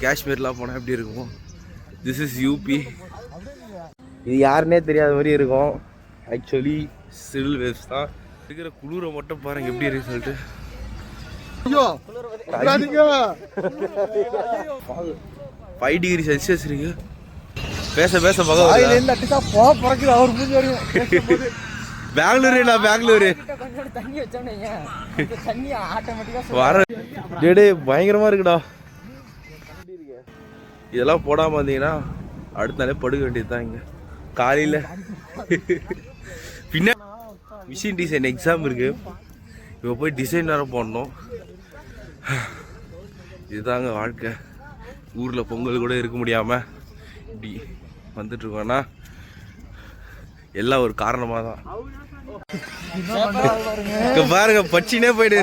காஷ்மீர்லாம் போனால் எப்படி இருக்கும்? This is UP. இது யாருன்னே தெரியாத மாதிரி இருக்கும். ஆக்சுவலி சிவில் வேவ்ஸ் தான். இருக்கிற குளிரை மட்டும் பாருங்க எப்படி இருக்கு சொல்லிட்டு. 5 டிகிரி செல்சியஸ் இருக்கு. பேச பேச பெங்களூரு வர டே பயங்கரமா இருக்குடா. இதெல்லாம் போடாம வந்தீங்கன்னா அடுத்த நாளே படுக்க வேண்டியதுதான். இங்க காலையில பின்ன மிஷின் டிசைன் எக்ஸாம் இருக்கு. இப்போ போய் டிசைன் வேற போடணும். இதுதாங்க வாழ்க்கை. ஊரில் பொங்கல் கூட இருக்க முடியாமல் இப்படி வந்துட்டுருக்கோன்னா எல்லாம் ஒரு காரணமாக தான். பாருங்க பச்சினே போயிட்டு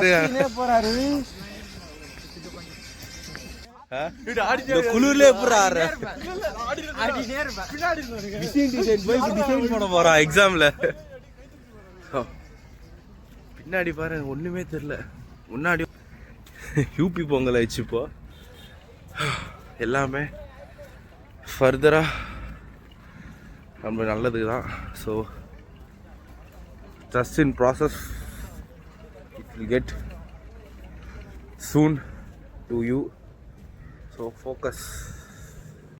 குளிர்ல எப்படி போட போறான் எக்ஸாம்ல. பின்னாடி பாருங்க ஒண்ணுமே தெரியல. முன்னாடி யூபி பொங்கல் ஆயிடுச்சு. இப்போ எல்லாமே ஃபர்தரா நம்ம நல்லதுக்கு தான். So just in process, it will get soon to you, so focus.